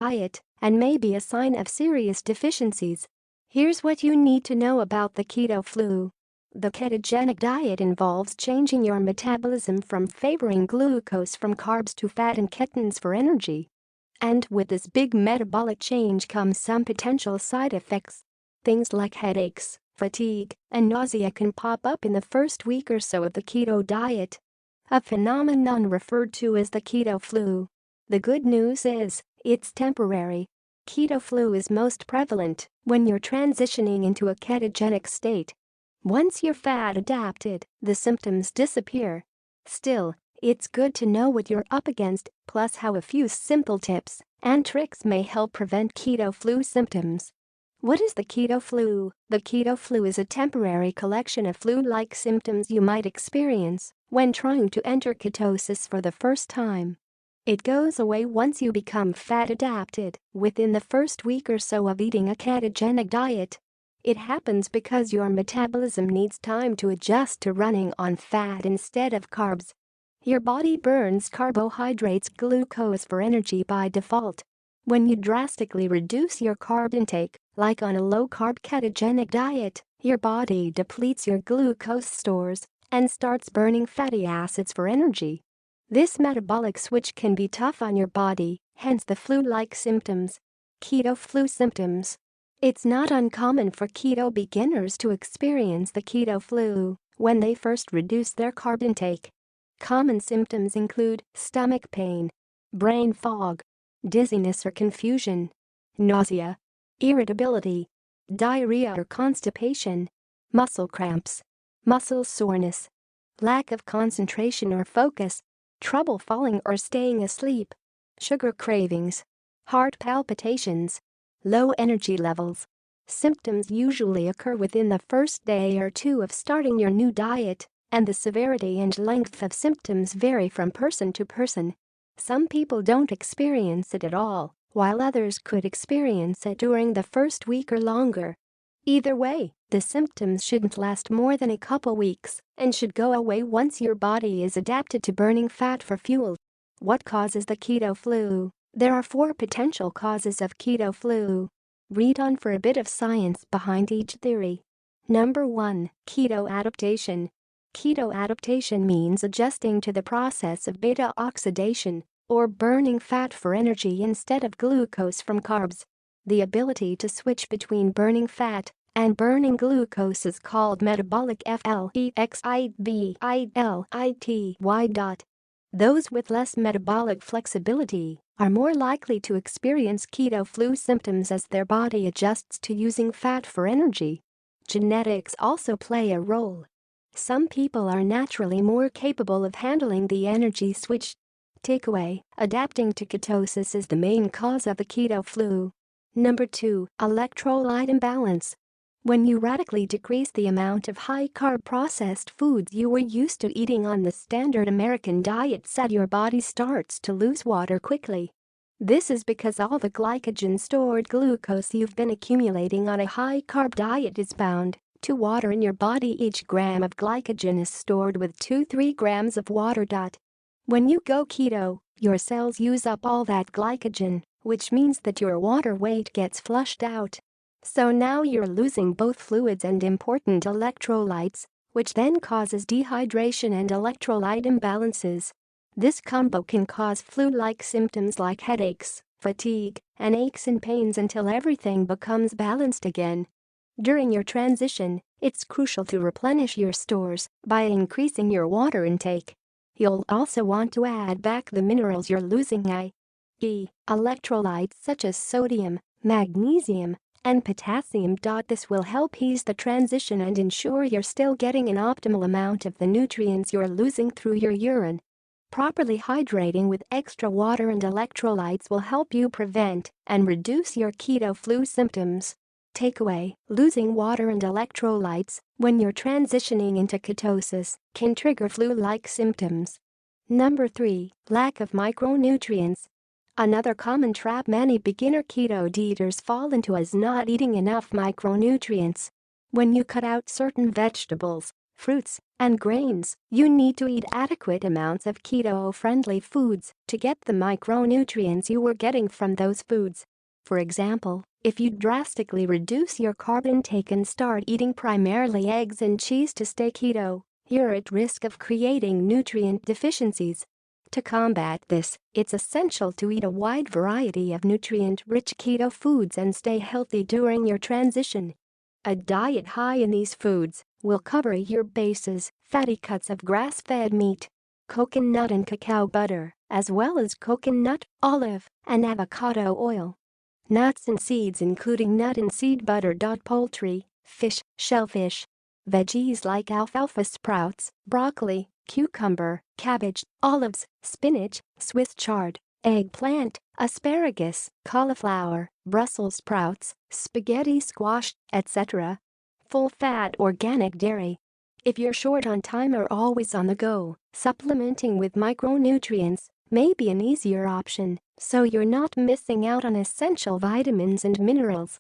diet and may be a sign of serious deficiencies. Here's what you need to know about the keto flu. The ketogenic diet involves changing your metabolism from favoring glucose from carbs to fat and ketones for energy. And with this big metabolic change comes some potential side effects. Things like headaches, fatigue, and nausea can pop up in the first week or so of the keto diet, a phenomenon referred to as the keto flu. The good news is, it's temporary. Keto flu is most prevalent when you're transitioning into a ketogenic state. Once you're fat adapted, the symptoms disappear. Still, it's good to know what you're up against, plus how a few simple tips and tricks may help prevent keto flu symptoms. What is the keto flu? The keto flu is a temporary collection of flu-like symptoms you might experience when trying to enter ketosis for the first time. It goes away once you become fat adapted, within the first week or so of eating a ketogenic diet. It happens because your metabolism needs time to adjust to running on fat instead of carbs. Your body burns carbohydrates, glucose for energy by default. When you drastically reduce your carb intake, like on a low-carb ketogenic diet, your body depletes your glucose stores and starts burning fatty acids for energy. This metabolic switch can be tough on your body, hence the flu-like symptoms. Keto flu symptoms. It's not uncommon for keto beginners to experience the keto flu when they first reduce their carb intake. Common symptoms include stomach pain, brain fog, dizziness or confusion, nausea, irritability, diarrhea or constipation, muscle cramps, muscle soreness, lack of concentration or focus, trouble falling or staying asleep, sugar cravings, heart palpitations, low energy levels. Symptoms usually occur within the first day or two of starting your new diet, and the severity and length of symptoms vary from person to person. Some people don't experience it at all, while others could experience it during the first week or longer. Either way, the symptoms shouldn't last more than a couple weeks and should go away once your body is adapted to burning fat for fuel. What causes the keto flu? There are 4 potential causes of keto flu. Read on for a bit of science behind each theory. Number 1. Keto adaptation. Keto adaptation means adjusting to the process of beta oxidation, or burning fat for energy instead of glucose from carbs. The ability to switch between burning fat and burning glucose is called metabolic flexibility. Those with less metabolic flexibility are more likely to experience keto flu symptoms as their body adjusts to using fat for energy. Genetics also play a role. Some people are naturally more capable of handling the energy switch. Takeaway: adapting to ketosis is the main cause of the keto flu. Number 2. Electrolyte imbalance. When you radically decrease the amount of high-carb processed foods you were used to eating on the standard American diet set, your body starts to lose water quickly. This is because all the glycogen-stored glucose you've been accumulating on a high-carb diet is bound to water in your body. Each gram of glycogen is stored with 2-3 grams of water. When you go keto, your cells use up all that glycogen, which means that your water weight gets flushed out. So now you're losing both fluids and important electrolytes, which then causes dehydration and electrolyte imbalances. This combo can cause flu-like symptoms like headaches, fatigue, and aches and pains until everything becomes balanced again. During your transition, it's crucial to replenish your stores by increasing your water intake. You'll also want to add back the minerals you're losing, i.e., electrolytes such as sodium, magnesium, and potassium. This will help ease the transition and ensure you're still getting an optimal amount of the nutrients you're losing through your urine. Properly hydrating with extra water and electrolytes will help you prevent and reduce your keto flu symptoms. Takeaway: losing water and electrolytes when you're transitioning into ketosis can trigger flu-like symptoms. Number 3. Lack of micronutrients. Another common trap many beginner keto dieters fall into is not eating enough micronutrients. When you cut out certain vegetables, fruits, and grains. You need to eat adequate amounts of keto-friendly foods to get the micronutrients you were getting from those foods. For example, if you drastically reduce your carb intake and start eating primarily eggs and cheese to stay keto, you're at risk of creating nutrient deficiencies. To combat this, it's essential to eat a wide variety of nutrient-rich keto foods and stay healthy during your transition. A diet high in these foods will cover your bases: fatty cuts of grass-fed meat, coconut and cacao butter, as well as coconut, olive, and avocado oil. Nuts and seeds including nut and seed butter. Poultry, fish, shellfish. Veggies like alfalfa sprouts, broccoli, cucumber, cabbage, olives, spinach, Swiss chard, eggplant, asparagus, cauliflower, Brussels sprouts, spaghetti squash, etc. Full-fat organic dairy. If you're short on time or always on the go, supplementing with micronutrients may be an easier option, so you're not missing out on essential vitamins and minerals.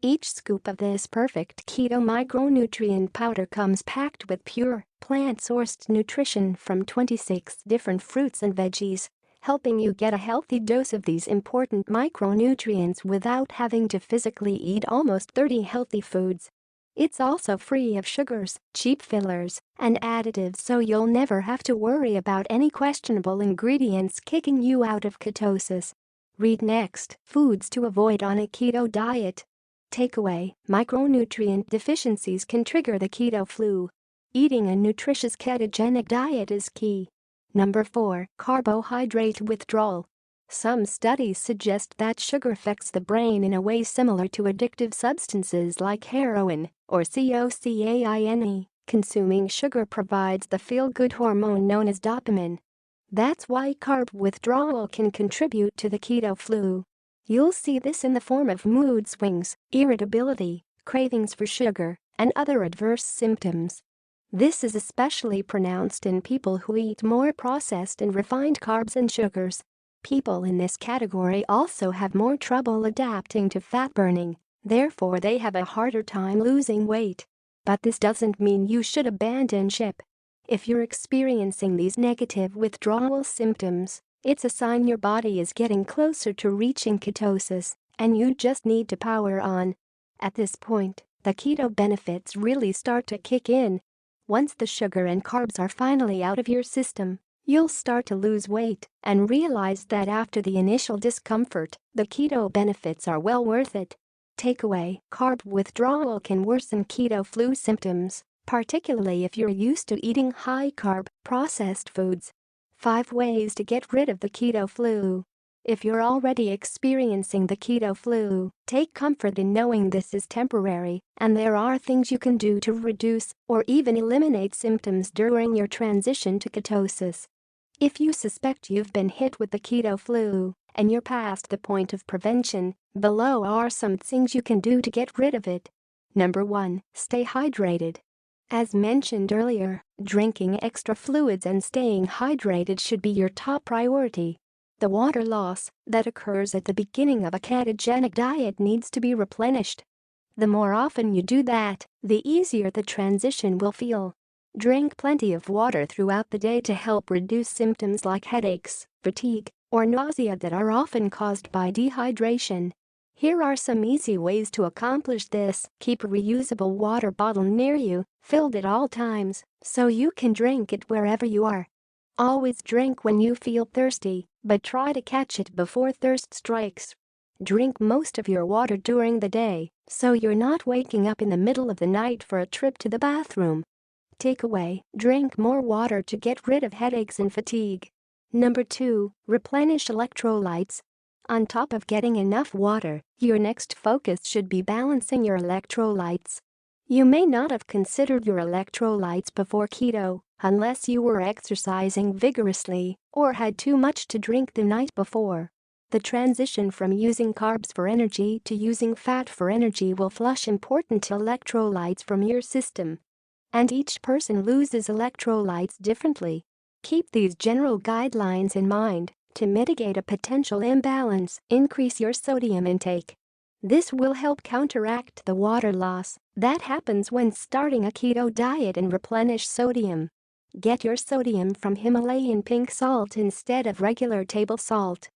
Each scoop of this perfect keto micronutrient powder comes packed with pure, plant-sourced nutrition from 26 different fruits and veggies, helping you get a healthy dose of these important micronutrients without having to physically eat almost 30 healthy foods. It's also free of sugars, cheap fillers, and additives, so you'll never have to worry about any questionable ingredients kicking you out of ketosis. Read next: foods to avoid on a keto diet. Takeaway: micronutrient deficiencies can trigger the keto flu. Eating a nutritious ketogenic diet is key. Number 4. Carbohydrate withdrawal. Some studies suggest that sugar affects the brain in a way similar to addictive substances like heroin or cocaine. Consuming sugar provides the feel-good hormone known as dopamine. That's why carb withdrawal can contribute to the keto flu. You'll see this in the form of mood swings, irritability, cravings for sugar, and other adverse symptoms. This is especially pronounced in people who eat more processed and refined carbs and sugars. People in this category also have more trouble adapting to fat burning, therefore they have a harder time losing weight. But this doesn't mean you should abandon ship. If you're experiencing these negative withdrawal symptoms, it's a sign your body is getting closer to reaching ketosis, and you just need to power on. At this point, the keto benefits really start to kick in. Once the sugar and carbs are finally out of your system, you'll start to lose weight and realize that after the initial discomfort, the keto benefits are well worth it. Takeaway: carb withdrawal can worsen keto flu symptoms, particularly if you're used to eating high-carb, processed foods. 5 ways to get rid of the keto flu. If you're already experiencing the keto flu, take comfort in knowing this is temporary, and there are things you can do to reduce or even eliminate symptoms during your transition to ketosis. If you suspect you've been hit with the keto flu and you're past the point of prevention, below are some things you can do to get rid of it. Number 1. Stay hydrated. As mentioned earlier, drinking extra fluids and staying hydrated should be your top priority. The water loss that occurs at the beginning of a ketogenic diet needs to be replenished. The more often you do that, the easier the transition will feel. Drink plenty of water throughout the day to help reduce symptoms like headaches, fatigue, or nausea that are often caused by dehydration. Here are some easy ways to accomplish this. Keep a reusable water bottle near you, filled at all times, so you can drink it wherever you are. Always drink when you feel thirsty, but try to catch it before thirst strikes. Drink most of your water during the day, so you're not waking up in the middle of the night for a trip to the bathroom. Takeaway: drink more water to get rid of headaches and fatigue. Number 2. Replenish electrolytes. On top of getting enough water, your next focus should be balancing your electrolytes. You may not have considered your electrolytes before keto, unless you were exercising vigorously or had too much to drink the night before. The transition from using carbs for energy to using fat for energy will flush important electrolytes from your system. And each person loses electrolytes differently. Keep these general guidelines in mind. To mitigate a potential imbalance, increase your sodium intake. This will help counteract the water loss that happens when starting a keto diet and replenish sodium. Get your sodium from Himalayan pink salt instead of regular table salt.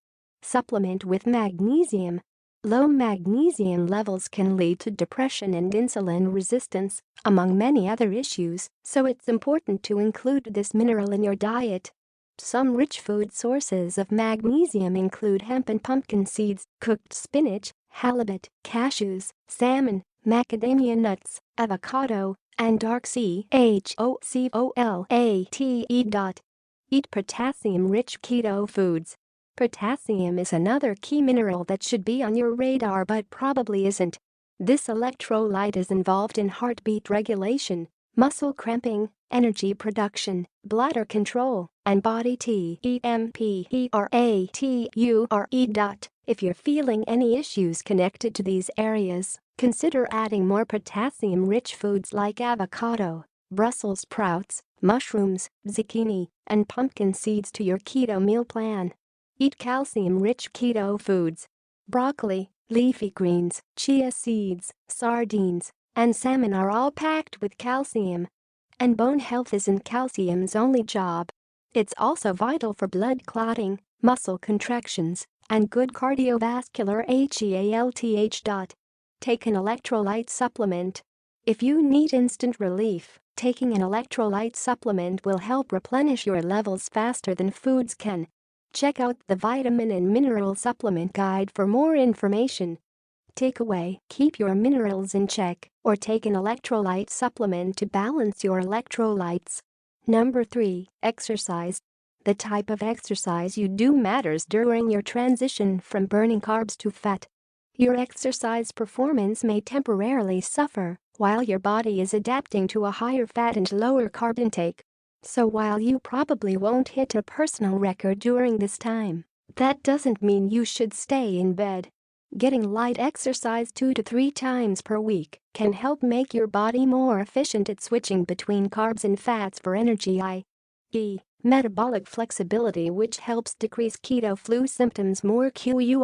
Supplement with magnesium. Low magnesium levels can lead to depression and insulin resistance, among many other issues, so it's important to include this mineral in your diet. Some rich food sources of magnesium include hemp and pumpkin seeds, cooked spinach, halibut, cashews, salmon, macadamia nuts, avocado, and dark chocolate. Eat potassium-rich keto foods. Potassium is another key mineral that should be on your radar but probably isn't. This electrolyte is involved in heartbeat regulation, muscle cramping, energy production, bladder control, and body temperature. If you're feeling any issues connected to these areas, consider adding more potassium-rich foods like avocado, Brussels sprouts, mushrooms, zucchini, and pumpkin seeds to your keto meal plan. Eat calcium-rich keto foods. Broccoli, leafy greens, chia seeds, sardines, and salmon are all packed with calcium. And bone health isn't calcium's only job. It's also vital for blood clotting, muscle contractions, and good cardiovascular health. Take an electrolyte supplement. If you need instant relief, taking an electrolyte supplement will help replenish your levels faster than foods can. Check out the vitamin and mineral supplement guide for more information. Takeaway: keep your minerals in check or take an electrolyte supplement to balance your electrolytes. Number 3. Exercise. The type of exercise you do matters during your transition from burning carbs to fat. Your exercise performance may temporarily suffer while your body is adapting to a higher fat and lower carb intake. So while you probably won't hit a personal record during this time, that doesn't mean you should stay in bed. Getting light exercise 2 to 3 times per week can help make your body more efficient at switching between carbs and fats for energy, i.e., metabolic flexibility, which helps decrease keto flu symptoms more quickly.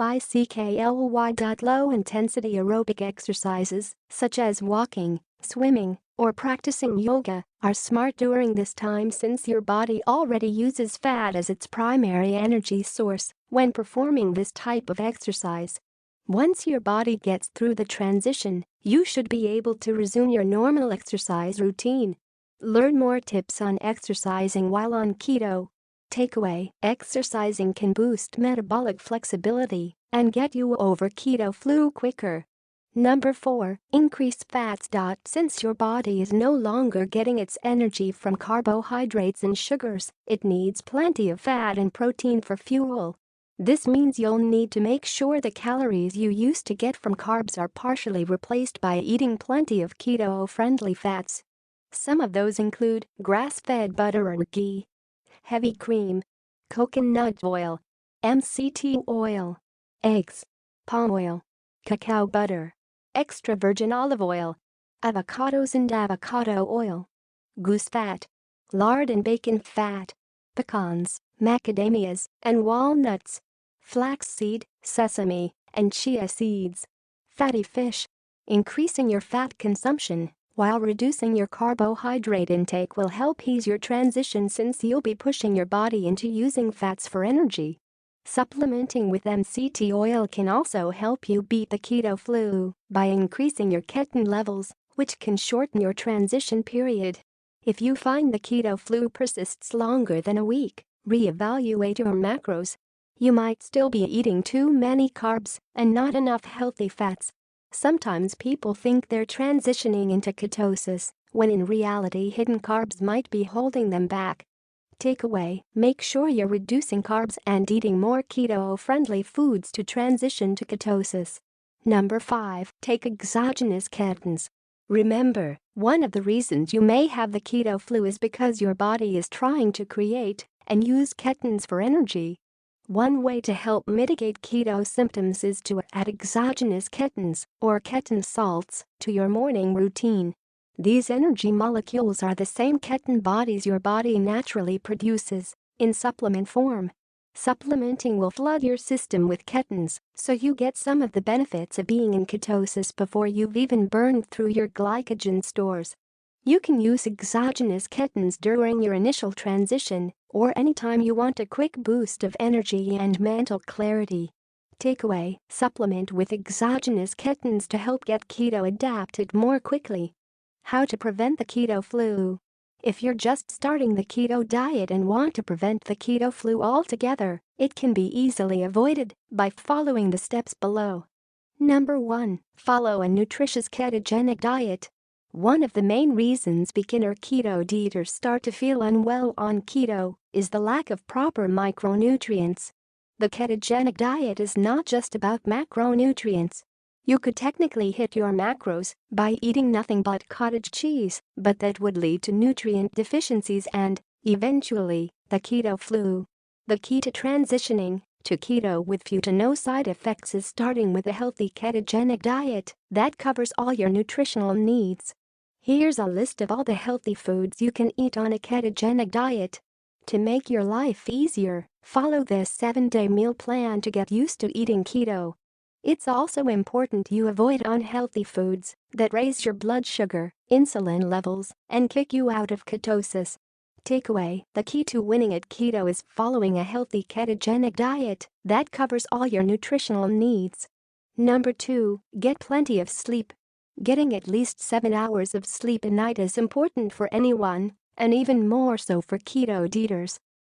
Low-intensity aerobic exercises, such as walking, swimming, or practicing yoga, are smart during this time since your body already uses fat as its primary energy source when performing this type of exercise. Once your body gets through the transition, you should be able to resume your normal exercise routine. Learn more tips on exercising while on keto. Takeaway: exercising can boost metabolic flexibility and get you over keto flu quicker. Number 4. Increase fats. Since your body is no longer getting its energy from carbohydrates and sugars, it needs plenty of fat and protein for fuel. This means you'll need to make sure the calories you used to get from carbs are partially replaced by eating plenty of keto-friendly fats. Some of those include grass-fed butter or ghee, heavy cream, coconut oil, MCT oil, eggs, palm oil, cacao butter, extra virgin olive oil, avocados and avocado oil, goose fat, lard and bacon fat, pecans, macadamias, and walnuts, flaxseed, sesame, and chia seeds. Fatty fish. Increasing your fat consumption while reducing your carbohydrate intake will help ease your transition since you'll be pushing your body into using fats for energy. Supplementing with MCT oil can also help you beat the keto flu by increasing your ketones levels, which can shorten your transition period. If you find the keto flu persists longer than a week, reevaluate your macros. You might still be eating too many carbs and not enough healthy fats. Sometimes people think they're transitioning into ketosis, when in reality hidden carbs might be holding them back. Takeaway: make sure you're reducing carbs and eating more keto-friendly foods to transition to ketosis. Number 5. Take exogenous ketones. Remember, one of the reasons you may have the keto flu is because your body is trying to create and use ketones for energy. One way to help mitigate keto symptoms is to add exogenous ketones, or ketone salts, to your morning routine. These energy molecules are the same ketone bodies your body naturally produces, in supplement form. Supplementing will flood your system with ketones, so you get some of the benefits of being in ketosis before you've even burned through your glycogen stores. You can use exogenous ketones during your initial transition or anytime you want a quick boost of energy and mental clarity. Takeaway: supplement with exogenous ketones to help get keto adapted more quickly. How to prevent the keto flu. If you're just starting the keto diet and want to prevent the keto flu altogether, it can be easily avoided by following the steps below. Number 1. Follow a nutritious ketogenic diet. One of the main reasons beginner keto dieters start to feel unwell on keto is the lack of proper micronutrients. The ketogenic diet is not just about macronutrients. You could technically hit your macros by eating nothing but cottage cheese, but that would lead to nutrient deficiencies and, eventually, the keto flu. The key to transitioning to keto with few to no side effects is starting with a healthy ketogenic diet that covers all your nutritional needs. Here's a list of all the healthy foods you can eat on a ketogenic diet. To make your life easier, follow this 7-day meal plan to get used to eating keto. It's also important you avoid unhealthy foods that raise your blood sugar, insulin levels, and kick you out of ketosis. Takeaway: the key to winning at keto is following a healthy ketogenic diet that covers all your nutritional needs. Number 2. Get plenty of sleep. Getting at least 7 hours of sleep a night is important for anyone, and even more so for keto dieters.